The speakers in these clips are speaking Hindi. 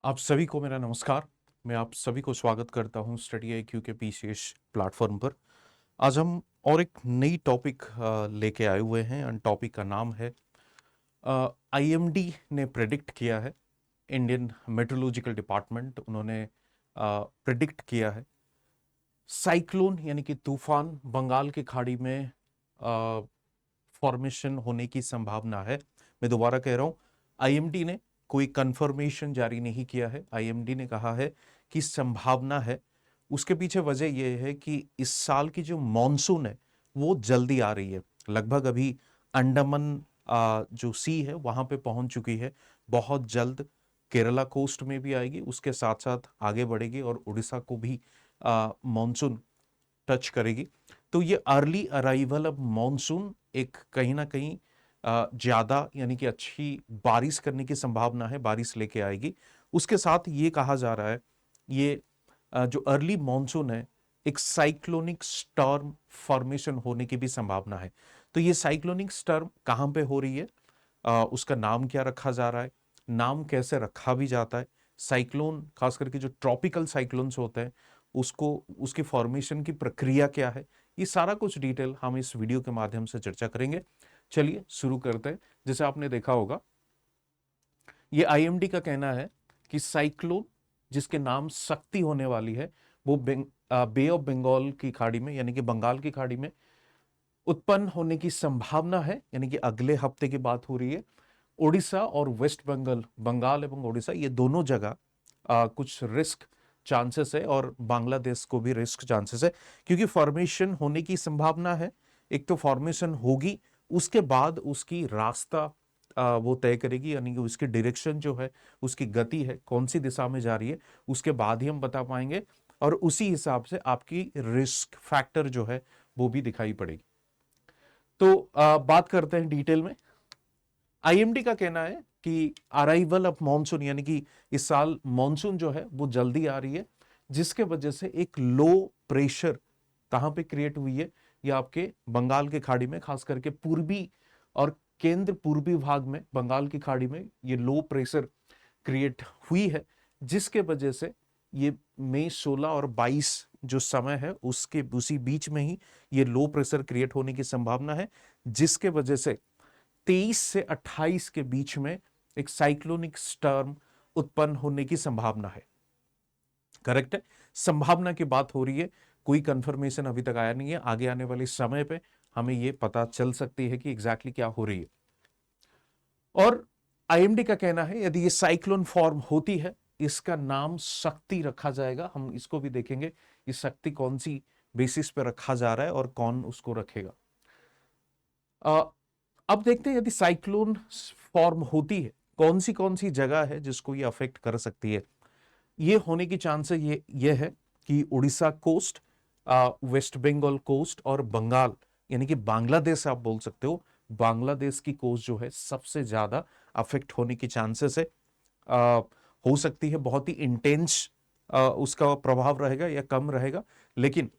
आप सभी को मेरा नमस्कार। मैं आप सभी को स्वागत करता हूं स्टडी आईक्यू के विशेष प्लेटफॉर्म पर। आज हम और एक नई टॉपिक लेके आए हुए हैं और टॉपिक का नाम है आईएमडी ने प्रेडिक्ट किया है। इंडियन मेट्रोलॉजिकल डिपार्टमेंट उन्होंने प्रेडिक्ट किया है साइक्लोन यानी कि तूफान बंगाल की खाड़ी में फॉर्मेशन होने की संभावना है। मैं दोबारा कह रहा हूं, आईएमडी ने कोई कंफर्मेशन जारी नहीं किया है। आईएमडी ने कहा है कि संभावना है। उसके पीछे वजह यह है कि इस साल की जो मॉनसून है वो जल्दी आ रही है। लगभग अभी अंडमान जो सी है वहां पे पहुंच चुकी है। बहुत जल्द केरला कोस्ट में भी आएगी, उसके साथ साथ आगे बढ़ेगी और उड़ीसा को भी मॉनसून टच करेगी। तो ये अर्ली अराइवल ऑफ मॉनसून एक कहीं ना कहीं ज्यादा यानी कि अच्छी बारिश करने की संभावना है, बारिश लेके आएगी। उसके साथ ये कहा जा रहा है ये जो अर्ली मॉनसून है एक साइक्लोनिक स्टॉर्म फॉर्मेशन होने की भी संभावना है। तो ये साइक्लोनिक स्टॉर्म कहाँ पे हो रही है, उसका नाम क्या रखा जा रहा है, नाम कैसे रखा भी जाता है, साइक्लोन खास करके जो ट्रॉपिकल साइक्लोन्स होते हैं उसको उसकी फॉर्मेशन की प्रक्रिया क्या है, ये सारा कुछ डिटेल हम इस वीडियो के माध्यम से चर्चा करेंगे। चलिए शुरू करते हैं। जैसे आपने देखा होगा ये आईएमडी का कहना है कि साइक्लोन जिसके नाम शक्ति होने वाली है वो बे ऑफ बंगाल की खाड़ी में यानी कि बंगाल की खाड़ी में उत्पन्न होने की संभावना है, यानी कि अगले हफ्ते की बात हो रही है। ओडिशा और वेस्ट बंगाल, बंगाल एवं ओडिशा ये दोनों जगह कुछ रिस्क चांसेस है और बांग्लादेश को भी रिस्क चांसेस है, क्योंकि फॉर्मेशन होने की संभावना है। एक तो फॉर्मेशन होगी, उसके बाद उसकी रास्ता वो तय करेगी, यानी कि उसकी डायरेक्शन जो है, उसकी गति है, कौन सी दिशा में जा रही है, उसके बाद ही हम बता पाएंगे और उसी हिसाब से आपकी रिस्क फैक्टर जो है वो भी दिखाई पड़ेगी। तो बात करते हैं डिटेल में। आईएमडी का कहना है कि अराइवल ऑफ मॉनसून यानी कि इस साल मॉनसून जो है वो जल्दी आ रही है, जिसके वजह से एक लो प्रेशर कहां पे क्रिएट हुई है, ये आपके बंगाल की खाड़ी में, खास करके पूर्वी और केंद्र पूर्वी भाग में बंगाल की खाड़ी में ये लो प्रेशर क्रिएट हुई है, जिसके वजह से ये मई 16 और 22 जो समय है उसके उसी बीच में ही ये लो प्रेशर क्रिएट होने की संभावना है, जिसके वजह से 23 से 28 के बीच में एक साइक्लोनिक स्टॉर्म उत्पन्न होने की संभावना है। करेक्ट है, संभावना की बात हो रही है, कोई कंफर्मेशन अभी तक आया नहीं है। आगे आने वाले समय पे हमें यह पता चल सकती है कि एग्जैक्टली क्या हो रही है। और आईएमडी का कहना है यदि ये साइक्लोन फॉर्म होती है इसका नाम शक्ति रखा जाएगा। हम इसको भी देखेंगे ये शक्ति कौन सी बेसिस पे रखा जा रहा है और कौन उसको रखेगा। अब देखते हैं यदि साइक्लोन फॉर्म होती है कौन सी जगह है जिसको ये अफेक्ट कर सकती है। ये होने की चांस ये है कि Orissa coast, West Bengal coast और बंगाल यानी कि बांग्लादेश आप बोल सकते हो, बांग्लादेश की कोस्ट जो है सबसे ज्यादा अफेक्ट होने की चांसेस है। हो सकती है बहुत ही इंटेंस उसका प्रभाव रहेगा या कम रहेगा, लेकिन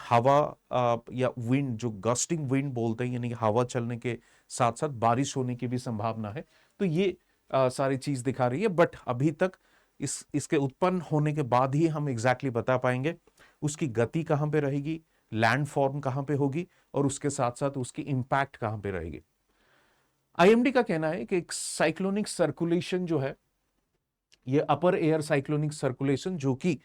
हवा या विंड जो गस्टिंग विंड बोलते हैं यानी कि हवा चलने के साथ साथ बारिश होने की भी संभावना है। तो ये सारी चीज दिखा रही है, बट अभी तक इसके उत्पन्न होने के बाद ही हम एग्जैक्टली बता पाएंगे उसकी गति कहां पे रहेगी, लैंड फॉर्म कहां पे होगी और उसके साथ साथ उसकी इंपैक्ट कहां पे रहेगी। आईएमडी का कहना है कि एक साइक्लोनिक सर्कुलेशन जो है ये अपर एयर साइक्लोनिक सर्कुलेशन जो कि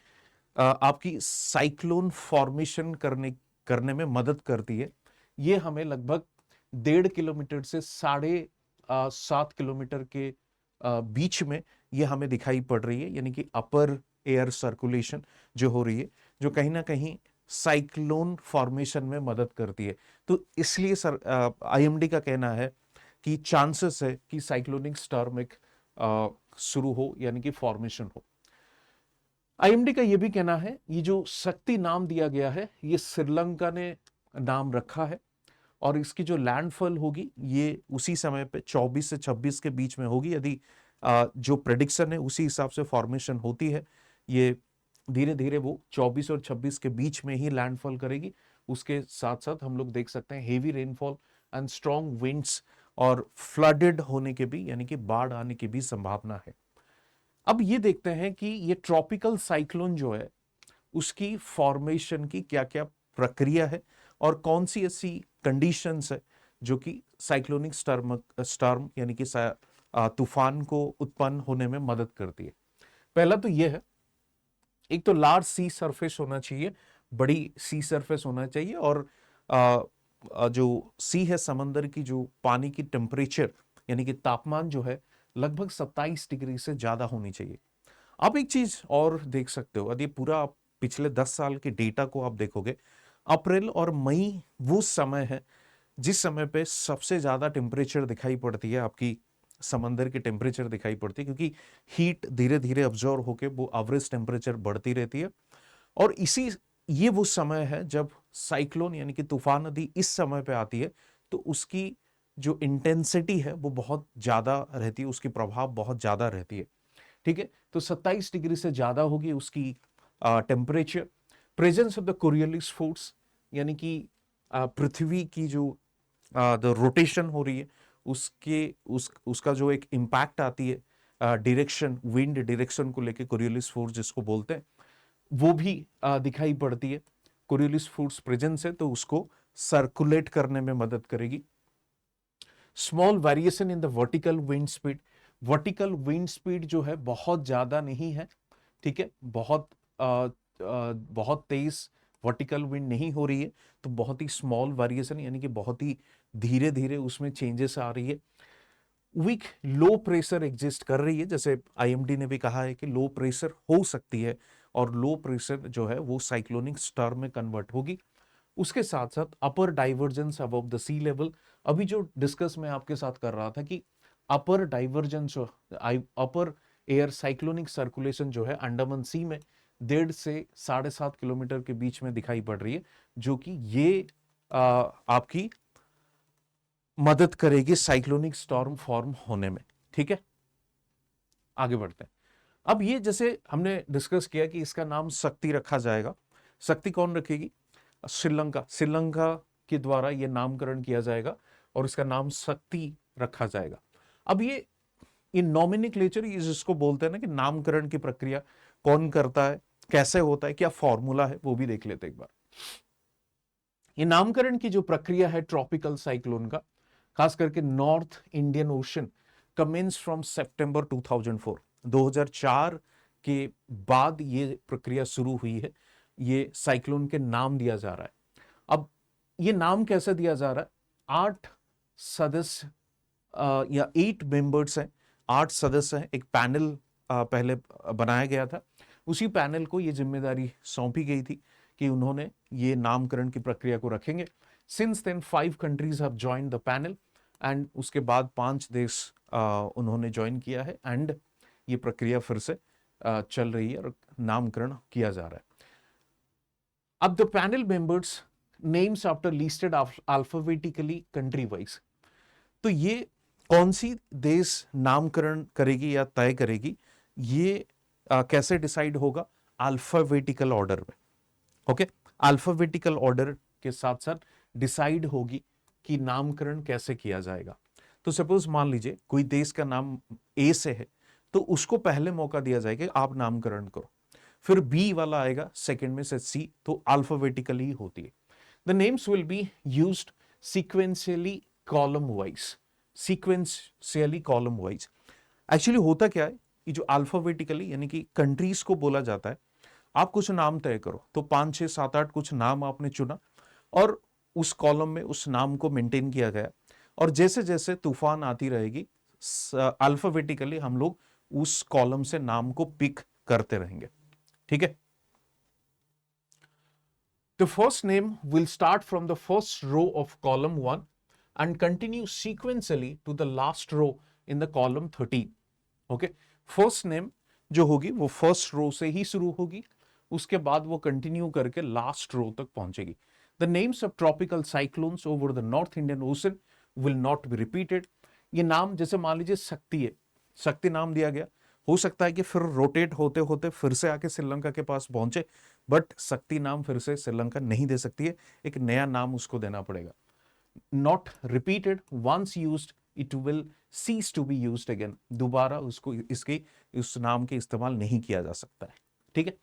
आपकी साइक्लोन फॉर्मेशन करने में मदद करती है, ये हमें लगभग 1.5 किलोमीटर से 7.5 किलोमीटर के बीच में ये हमें दिखाई पड़ रही है, यानी कि अपर एयर सर्कुलेशन जो हो रही है जो कहीं ना कहीं साइक्लोन फॉर्मेशन में मदद करती है। तो इसलिए सर आईएमडी का कहना है कि चांसेस है कि साइक्लोनिक स्टॉर्म एक शुरू हो यानी कि फॉर्मेशन हो। आईएमडी का यह भी कहना है ये जो शक्ति नाम दिया गया है ये श्रीलंका ने नाम रखा है और इसकी जो लैंडफॉल होगी ये उसी समय पे 24 से 26 के बीच में होगी। यदि जो प्रेडिक्शन है उसी हिसाब से फॉर्मेशन होती है, ये धीरे धीरे वो 24 और 26 के बीच में ही लैंडफॉल करेगी। उसके साथ साथ हम लोग देख सकते हैं heavy rainfall and strong winds और फ्लडेड होने के भी यानी कि बाढ़ आने की भी संभावना है। अब ये देखते हैं कि ये ट्रॉपिकल साइक्लोन जो है उसकी फॉर्मेशन की क्या क्या प्रक्रिया है और कौन सी ऐसी कंडीशंस है जो कि साइक्लोनिक स्टॉर्म यानी कि तूफान को उत्पन्न होने में मदद करती है। पहला तो यह है, एक तो लार्ज सी सरफेस होना चाहिए, बड़ी सी सरफेस होना चाहिए, और जो सी है समंदर की, जो पानी की टेम्परेचर यानी कि तापमान जो है लगभग 27 डिग्री से ज्यादा होनी चाहिए। आप एक चीज और देख सकते हो, यदि पूरा आप पिछले 10 साल के डेटा को आप देखोगे, अप्रैल और मई वो समय है जिस समय पे सबसे ज्यादा टेम्परेचर दिखाई पड़ती है, आपकी समंदर की टेम्परेचर दिखाई पड़ती है, क्योंकि हीट धीरे धीरे ऑब्जॉर्व होकर वो एवरेज टेम्परेचर बढ़ती रहती है। और ये वो समय है जब साइक्लोन यानी कि तूफान नदी इस समय पे आती है तो उसकी जो इंटेंसिटी है वो बहुत ज्यादा रहती है, उसकी प्रभाव बहुत ज्यादा रहती है। ठीक है, तो 27 डिग्री से ज्यादा होगी उसकी temperature. Presence of the Coriolis force यानी कि पृथ्वी की जो द रोटेशन हो रही है उसका जो एक इम्पैक्ट आती है डायरेक्शन, विंड डायरेक्शन को लेके, कोरियोलिस फोर्स जिसको बोलते हैं, वो भी दिखाई पड़ती है। कोरियोलिस फोर्स प्रेजेंस है तो उसको सर्कुलेट करने में मदद करेगी। Small variation in the vertical wind speed, vertical wind speed जो है बहुत ज्यादा नहीं है, ठीक है, बहुत तेज वर्टिकल विंड नहीं हो रही है, तो बहुत ही स्मॉल वेरिएशन यानी कि बहुत ही धीरे धीरे उसमें चेंजेस आ रही है। वीक लो प्रेशर एग्जिस्ट कर रही है, जैसे आईएमडी ने भी कहा है कि लो प्रेशर हो सकती है और लो प्रेशर जो है वो साइक्लोनिक स्टॉर्म में कन्वर्ट होगी। उसके साथ साथ upper divergence above the sea level, अभी जो डिस्कस मैं आपके साथ कर रहा था कि upper divergence, upper air cyclonic circulation जो है अंडमान सी में 1.5 से 7.5 किलोमीटर के बीच में दिखाई पड़ रही है, जो कि ये आपकी मदद करेगी साइक्लोनिक स्टॉर्म फॉर्म होने में। ठीक है, आगे बढ़ते हैं। अब ये जैसे हमने डिस्कस किया कि इसका नाम शक्ति रखा जाएगा। शक्ति कौन रखेगी? श्रीलंका के द्वारा यह नामकरण किया जाएगा और इसका नाम शक्ति रखा जाएगा। अब ये नॉमिनिक्लेचर, ये जिसको बोलते हैं ना कि नामकरण की प्रक्रिया कौन करता है, कैसे होता है, क्या फॉर्मूला है, वो भी देख लेते एक बार। ये नामकरण की जो प्रक्रिया है ट्रॉपिकल साइक्लोन का, खास करके North Indian Ocean, commences from सितंबर 2004, 2004 के बाद ये प्रक्रिया शुरू हुई है। ये साइक्लोन के नाम दिया जा रहा है। अब ये नाम कैसे दिया जा रहा है? 8 सदस्य या 8 मेंबर्स हैं, 8 सदस्य हैं, एक पैनल पहले बनाया गया था, उसी पैनल को ये जिम्मेदारी सौंपी गई थी कि उन्होंने ये नामकरण की प्रक्रिया को रखेंगे। Since then 5 countries have joined the panel and उसके बाद 5 देश उन्होंने ज्वाइन किया है एंड ये प्रक्रिया फिर से चल रही है और नामकरण किया जा रहा है। अब the panel members names after listed alphabetically country wise, तो ये कौन सी देश नामकरण करेगी या तय करेगी, ये कैसे डिसाइड होगा? अल्फाबेटिकल ऑर्डर में। ओके, अल्फाबेटिकल ऑर्डर के साथ साथ डिसाइड होगी कि नामकरण कैसे किया जाएगा। तो सपोज मान लीजिए कोई देश का नाम ए से है तो उसको पहले मौका दिया जाएगा आप नामकरण करो, फिर बी वाला आएगा सेकंड में से सी, तो अल्फाबेटिकली होती है। The names will be used sequentially column wise, sequentially column wise. Actually होता क्या है, ये जो अल्फाबेटिकली यानी कि कंट्रीज को बोला जाता है, आप कुछ नाम तय करो, तो 5 6 7 8 कुछ नाम आपने चुना और उस कॉलम में उस नाम को मेंटेन किया गया, और जैसे जैसे तूफान आती रहेगी अल्फाबेटिकली हम लोग उस कॉलम से नाम को पिक करते रहेंगे। ठीक है, the first name will start from the first row of column 1 and continue sequentially to the last row in the column 13. Okay, first name जो होगी वो फर्स्ट रो से ही शुरू होगी, उसके बाद वो कंटिन्यू करके लास्ट रो तक पहुंचेगी। The names of tropical cyclones over the north Indian ocean will not be repeated. ये नाम जैसे मान लीजिए शक्ति है, शक्ति नाम दिया गया, हो सकता है कि फिर रोटेट होते होते फिर से आके श्रीलंका के पास पहुंचे, बट शक्ति नाम फिर से श्रीलंका नहीं दे सकती है, एक नया नाम उसको देना पड़ेगा। Not repeated, once used it will cease to be used again, दोबारा उसको इसके उस नाम के इस्तेमाल नहीं किया जा सकता है। ठीक है,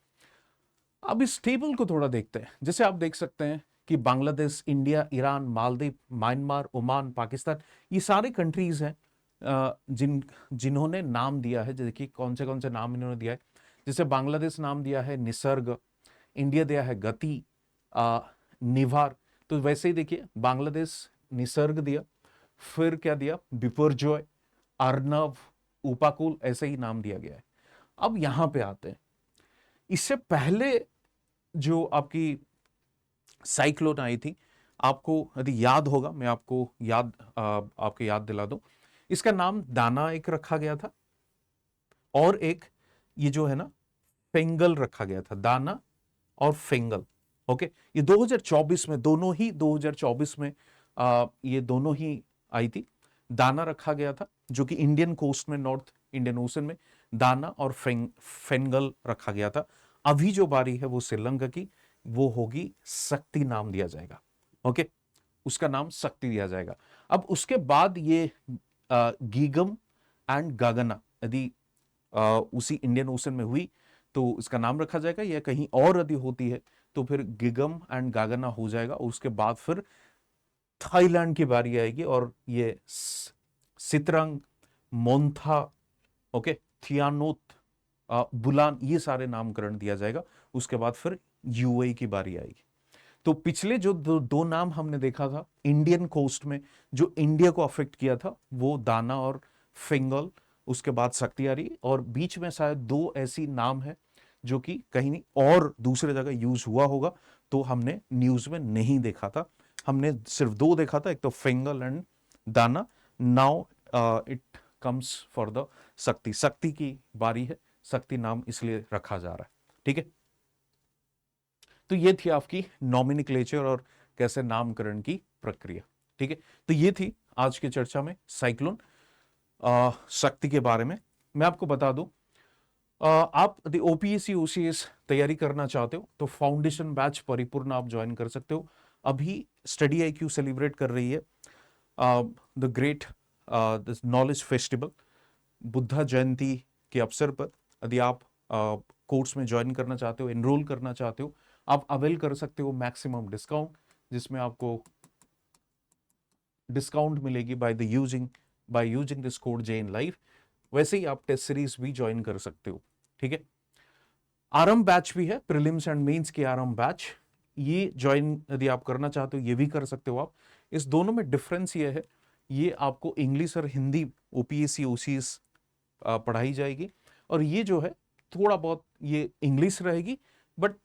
अब इस टेबल को थोड़ा देखते हैं। जैसे आप देख सकते हैं कि Bangladesh, India, Iran, Maldives, Myanmar, Oman, Pakistan, ये सारे कंट्रीज हैं जिन्होंने नाम दिया है। देखिए कौन से नाम इन्होंने दिया है। जैसे बांग्लादेश नाम दिया है निसर्ग, इंडिया दिया है गति, निवार। तो वैसे ही देखिए बांग्लादेश निसर्ग दिया, फिर क्या दिया, बिपरजॉय, अर्नव, उपाकुल, ऐसे ही नाम दिया गया है। अब यहां पे आते हैं, इससे पहले जो आपकी साइक्लोन आई थी, आपको यदि याद होगा, मैं आपको आपके याद दिला दूं, इसका नाम दाना एक रखा गया था और एक ये जो है ना फेंगल रखा गया था, दाना और फेंगल। ओके, ये 2024 में, दोनों ही 2024 में ये दोनों ही आई थी। दाना रखा गया था जो कि इंडियन कोस्ट में, नॉर्थ इंडियन ओशन में, दाना और फेंगल रखा गया था। अभी जो बारी है वो श्रीलंका की, वो होगी शक्ति, नाम दिया जाएगा। ओके, उसका नाम शक्ति दिया जाएगा। अब उसके बाद ये गीगम एंड गागना यदि उसी इंडियन ओशन में हुई तो इसका नाम रखा जाएगा, या कहीं और यदि होती है तो फिर गिगम एंड गागना हो जाएगा। और उसके बाद फिर थाईलैंड की बारी आएगी और ये सितरंग, मोन्था, ओके, थियानोत, बुलान, ये सारे नामकरण दिया जाएगा। उसके बाद फिर यूएई की बारी आएगी। तो पिछले जो दो नाम हमने देखा था इंडियन कोस्ट में, जो इंडिया को अफेक्ट किया था, वो दाना और फिंगल, उसके बाद शक्ति आ रही, और बीच में शायद दो ऐसी नाम है जो कि कहीं और दूसरे जगह यूज हुआ होगा, तो हमने न्यूज में नहीं देखा था। हमने सिर्फ दो देखा था, एक तो फिंगल एंड दाना। Now it comes for the शक्ति, शक्ति की बारी है, शक्ति नाम इसलिए रखा जा रहा है। ठीक है, तो ये थी आपकी नॉमिनिक्लेचर और कैसे नामकरण की प्रक्रिया। ठीक है, तो ये थी आज की चर्चा में साइक्लोन शक्ति के बारे में। मैं आपको बता दूं, आप यदि ओपीएससी ओसीएस तैयारी करना चाहते हो तो फाउंडेशन बैच परिपूर्ण आप ज्वाइन कर सकते हो। अभी स्टडी आईक्यू सेलिब्रेट कर रही है the great knowledge festival, Buddha Jayanti के अवसर पर। यदि आप कोर्स में ज्वाइन करना चाहते हो, एनरोल करना चाहते हो, आप अवेल कर सकते हो मैक्सिमम डिस्काउंट, जिसमें आपको डिस्काउंट मिलेगी by using this code JN Live। वैसे ही आप टेस्ट सीरीज भी ज्वाइन कर सकते हो। ठीक है, आरंभ बैच भी है, प्रीलिम्स एंड मेंस की आरंभ बैच, ये ज्वाइन यदि आप करना चाहते हो ये भी कर सकते हो आप। इस दोनों में डिफरेंस ये है, ये आपको इंग्लिश और हिंदी ओपीएससी ओसीएस पढ़ाई जाएगी, और ये जो है थोड़ा बहुत ये इंग्लिश रहेगी, but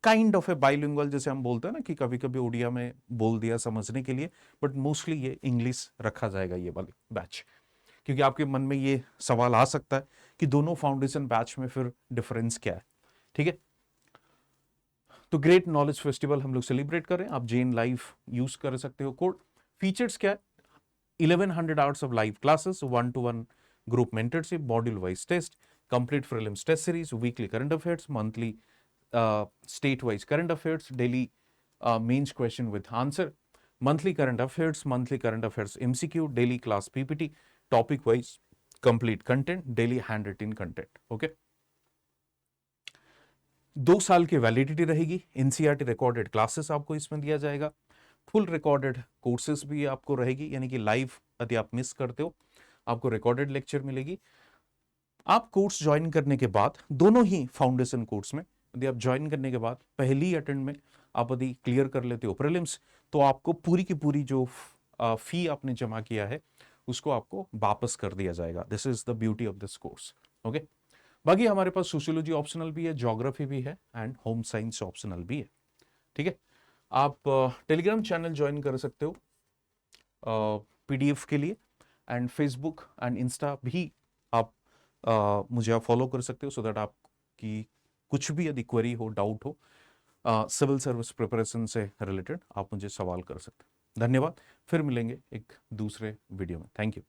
kind of A bilingual, जैसे हम बोलते हैं ना कि कभी कभी उड़िया में बोल दिया समझने के लिए, बट मोस्टली ये इंग्लिश रखा जाएगा ये वाली बैच। क्योंकि आपके मन में ये सवाल आ सकता है कि दोनों फाउंडेशन बैच में फिर डिफरेंस क्या है। ठीक है, तो ग्रेट नॉलेज फेस्टिवल हम लोग सेलिब्रेट कर रहे हैं, आप JN Live यूज कर सकते हो कोड। फीचर्स क्या है, 1100 hours of live classes, 1-to-1 group mentorship, module wise test, complete prelims test series, weekly current affairs, monthly state wise current affairs, daily mains question with answer, monthly current affairs MCQ, daily class PPT, topic wise complete content, daily handwritten content। Okay, 2 साल की वैलिडिटी रहेगी। NCERT रिकॉर्डेड क्लासेस आपको इसमें दिया जाएगा, फुल रिकॉर्डेड कोर्सेज भी आपको रहेगी, यानी कि लाइव यदि आप मिस करते हो आपको रिकॉर्डेड लेक्चर मिलेगी। आप कोर्स ज्वाइन करने के बाद, दोनों ही फाउंडेशन कोर्स में यदि आप ज्वाइन करने के बाद पहली अटेम्प्ट में आप यदि क्लियर कर लेते हो प्रीलिम्स, तो आपको पूरी की पूरी जो फी आपने जमा किया है उसको आपको वापस कर दिया जाएगा। This is the beauty of this course. Okay, बाकी हमारे पास सोशियोलॉजी ऑप्शनल भी है, ज्योग्राफी भी है, एंड होम साइंस ऑप्शनल भी है। ठीक है, आप टेलीग्राम चैनल ज्वाइन कर सकते हो PDF के लिए, एंड फेसबुक एंड इंस्टा भी आप मुझे आप फॉलो कर सकते हो, सो दैट आपकी कुछ भी यदि क्वेरी हो, डाउट हो सिविल सर्विस प्रिपरेशन से रिलेटेड, आप मुझे सवाल कर सकते हैं। धन्यवाद, फिर मिलेंगे एक दूसरे वीडियो में। Thank you.